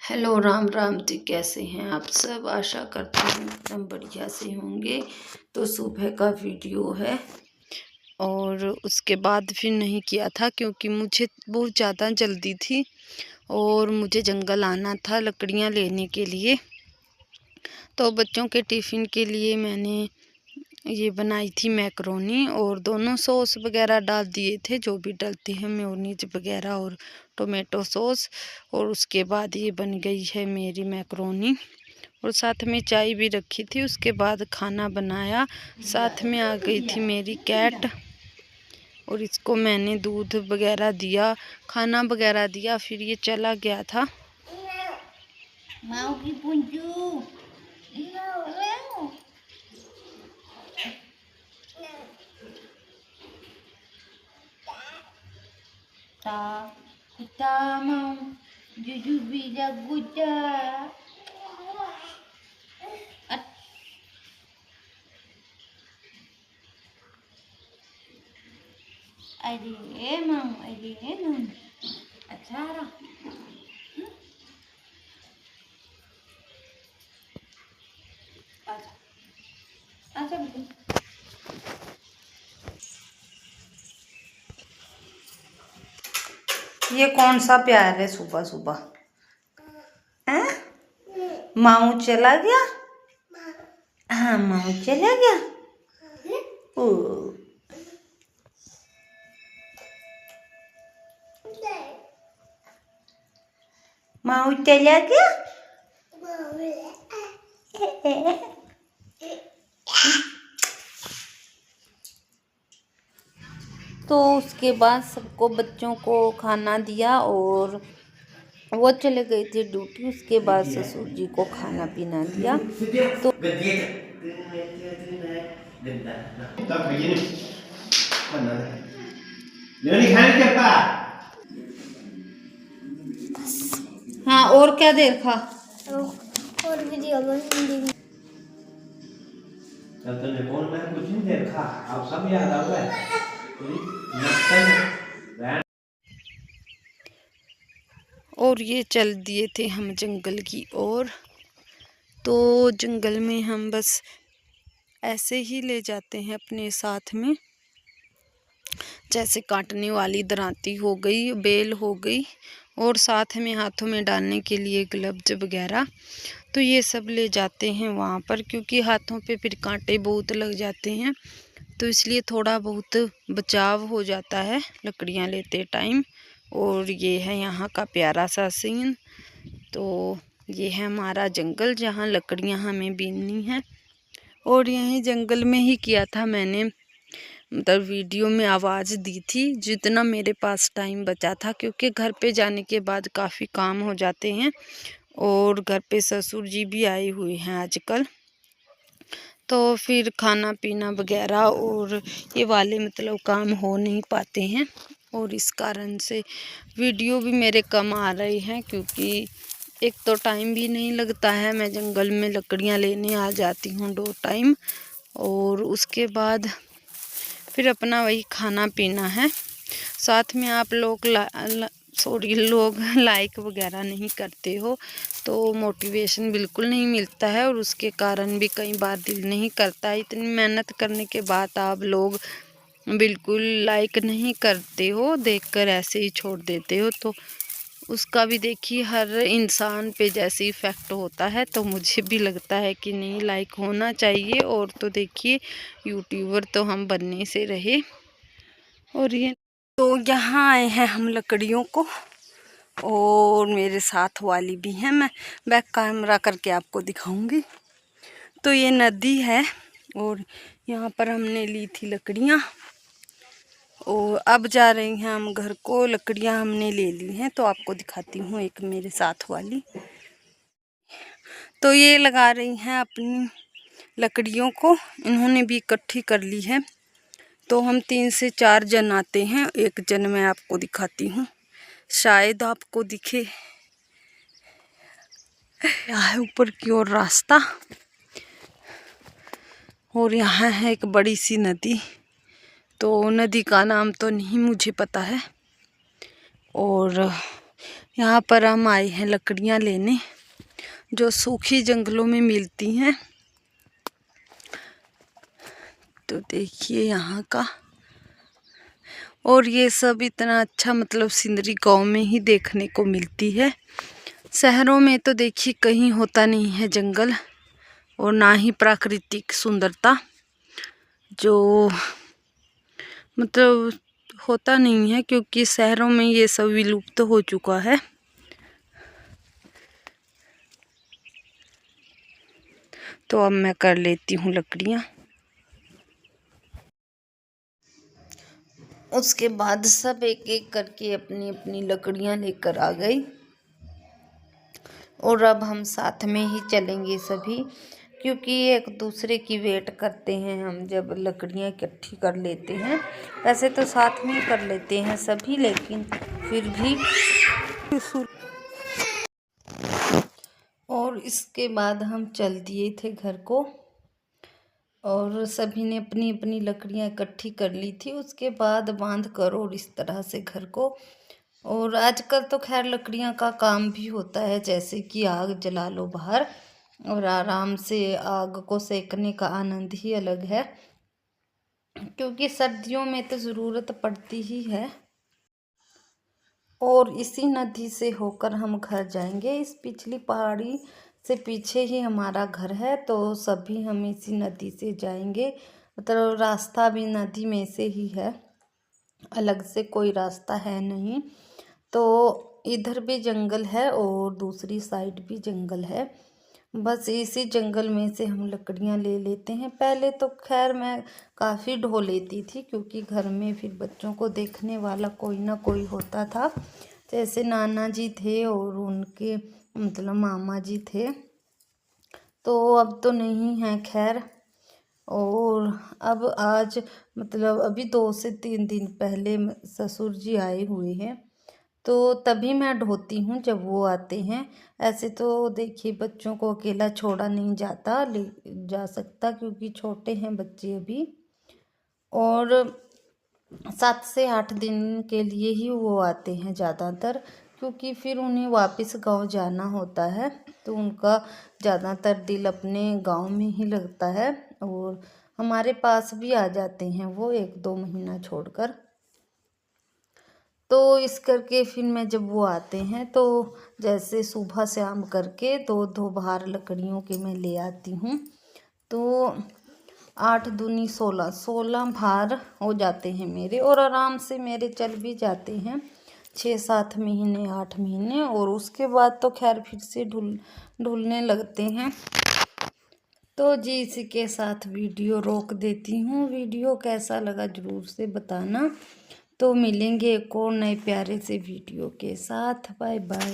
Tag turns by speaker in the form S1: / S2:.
S1: Hello Ram Ram ji, कैसे हैं आप सब। आशा करती हूँ एकदम बढ़िया से होंगे। तो सुबह का वीडियो है और उसके बाद फिर नहीं किया था क्योंकि मुझे बहुत ज़्यादा जल्दी थी और मुझे जंगल आना था लकड़ियाँ लेने के लिए। तो बच्चों के टिफ़िन के लिए मैंने ये बनाई थी मैकरोनी और दोनों सॉस वगैरह डाल दिए थे, जो भी डलते हैं मेयोनीज वगैरह और टोमेटो सॉस। और उसके बाद ये बन गई है मेरी मैकरोनी और साथ में चाय भी रखी थी। उसके बाद खाना बनाया, साथ में आ गई थी मेरी कैट और इसको मैंने दूध वगैरह दिया, खाना वगैरह दिया, फिर ये चला गया था।
S2: Kita mau jujur bila buta. Ada emang. Acara. Acha betul.
S1: ये कौन सा प्यार है सुबह सुबह हैं? माऊ चला गया। हाँ, माऊ चला गया। ओ माऊ चला गया। तो उसके बाद सबको बच्चों को खाना दिया और वो चले गए थे ड्यूटी। उसके बाद ससुर जी को खाना पीना दिया। तो हाँ, और क्या देखा? और वीडियो बन तूने फोन में कुछ नहीं देखा, अब सब याद आ गया। और ये चल दिए थे हम जंगल की ओर। तो जंगल में हम बस ऐसे ही ले जाते हैं अपने साथ में, जैसे काटने वाली दरांती हो गई, बेल हो गई और साथ में हाथों में डालने के लिए ग्लव्स वगैरह। तो ये सब ले जाते हैं वहाँ पर, क्योंकि हाथों पे फिर कांटे बहुत लग जाते हैं, तो इसलिए थोड़ा बहुत बचाव हो जाता है लकड़ियाँ लेते टाइम। और ये है यहाँ का प्यारा सा सीन। तो ये है हमारा जंगल जहाँ लकड़ियाँ हमें बीननी है। और यहीं जंगल में ही किया था मैंने, मतलब वीडियो में आवाज़ दी थी जितना मेरे पास टाइम बचा था, क्योंकि घर पे जाने के बाद काफ़ी काम हो जाते हैं और घर पे ससुर जी भी आए हुए हैं आजकल। तो फिर खाना पीना वगैरह और ये वाले मतलब काम हो नहीं पाते हैं और इस कारण से वीडियो भी मेरे कम आ रहे हैं, क्योंकि एक तो टाइम भी नहीं लगता है। मैं जंगल में लकड़ियाँ लेने आ जाती हूँ 2 टाइम और उसके बाद फिर अपना वही खाना पीना है। साथ में आप लोग लोग लाइक वगैरह नहीं करते हो तो मोटिवेशन बिल्कुल नहीं मिलता है और उसके कारण भी कई बार दिल नहीं करता है। इतनी मेहनत करने के बाद आप लोग बिल्कुल लाइक नहीं करते हो, देखकर ऐसे ही छोड़ देते हो, तो उसका भी देखिए हर इंसान पे जैसे इफ़ेक्ट होता है। तो मुझे भी लगता है कि नहीं, लाइक होना चाहिए। और तो देखिए यूट्यूबर तो हम बनने से रहे। और ये तो यहाँ आए हैं हम लकड़ियों को, और मेरे साथ वाली भी है, मैं बैक कैमरा करके आपको दिखाऊंगी। तो ये नदी है और यहाँ पर हमने ली थी लकड़ियाँ और अब जा रही हैं हम घर को। लकड़ियाँ हमने ले ली हैं, तो आपको दिखाती हूँ एक मेरे साथ वाली। तो ये लगा रही हैं अपनी लकड़ियों को, इन्होंने भी इकट्ठी कर ली है। तो हम 3 से 4 जन आते हैं। एक जन मैं आपको दिखाती हूँ, शायद आपको दिखे, यहाँ है ऊपर की ओर रास्ता। और यहाँ है एक बड़ी सी नदी, तो नदी का नाम तो नहीं मुझे पता है। और यहाँ पर हम आए हैं लकड़ियाँ लेने, जो सूखी जंगलों में मिलती हैं। तो देखिए यहाँ का, और ये सब इतना अच्छा मतलब सीनरी गांव में ही देखने को मिलती है। शहरों में तो देखिए कहीं होता नहीं है जंगल, और ना ही प्राकृतिक सुंदरता, जो मतलब होता नहीं है, क्योंकि शहरों में ये सब विलुप्त हो चुका है। तो अब मैं कर लेती हूँ लकड़ियाँ। उसके बाद सब एक एक करके अपनी अपनी लकड़ियाँ लेकर आ गई, और अब हम साथ में ही चलेंगे सभी, क्योंकि एक दूसरे की वेट करते हैं हम जब लकड़ियाँ इकट्ठी कर लेते हैं। वैसे तो साथ में ही कर लेते हैं सभी, लेकिन फिर भी। और इसके बाद हम चल दिए थे घर को, और सभी ने अपनी अपनी लकड़ियाँ इकट्ठी कर ली थी। उसके बाद बांध कर और इस तरह से घर को, और आजकल तो खैर लकड़ियाँ का काम भी होता है, जैसे कि आग जला लो बाहर, और आराम से आग को सेकने का आनंद ही अलग है, क्योंकि सर्दियों में तो ज़रूरत पड़ती ही है। और इसी नदी से होकर हम घर जाएंगे। इस पिछली पहाड़ी से पीछे ही हमारा घर है, तो सभी हम इसी नदी से जाएंगे। मतलब रास्ता भी नदी में से ही है, अलग से कोई रास्ता है नहीं। तो इधर भी जंगल है और दूसरी साइड भी जंगल है। बस इसी जंगल में से हम लकड़ियाँ ले लेते हैं। पहले तो खैर मैं काफ़ी ढो लेती थी, क्योंकि घर में फिर बच्चों को देखने वाला कोई ना कोई होता था, जैसे नाना जी थे और उनके मतलब मामा जी थे। तो अब तो नहीं है खैर। और अब आज मतलब अभी 2 से 3 दिन पहले ससुर जी आए हुए हैं, तो तभी मैं ढोती हूँ जब वो आते हैं। ऐसे तो देखिए बच्चों को अकेला छोड़ा नहीं जाता, ले जा सकता, क्योंकि छोटे हैं बच्चे अभी। और 7 से 8 दिन के लिए ही वो आते हैं ज़्यादातर, क्योंकि फिर उन्हें वापस गांव जाना होता है, तो उनका ज़्यादातर दिल अपने गांव में ही लगता है। और हमारे पास भी आ जाते हैं वो 1-2 महीना छोड़कर। तो इस करके फिर मैं जब वो आते हैं, तो जैसे सुबह शाम करके 2-2 भार लकड़ियों के मैं ले आती हूँ। तो 8 दूनी 16 भार हो जाते हैं मेरे, और आराम से मेरे चल भी जाते हैं 6-7 महीने 8 महीने। और उसके बाद तो खैर फिर से ढुलने लगते हैं। तो जी इसी के साथ वीडियो रोक देती हूँ। वीडियो कैसा लगा ज़रूर से बताना। तो मिलेंगे एक और नए प्यारे से वीडियो के साथ। Bye bye.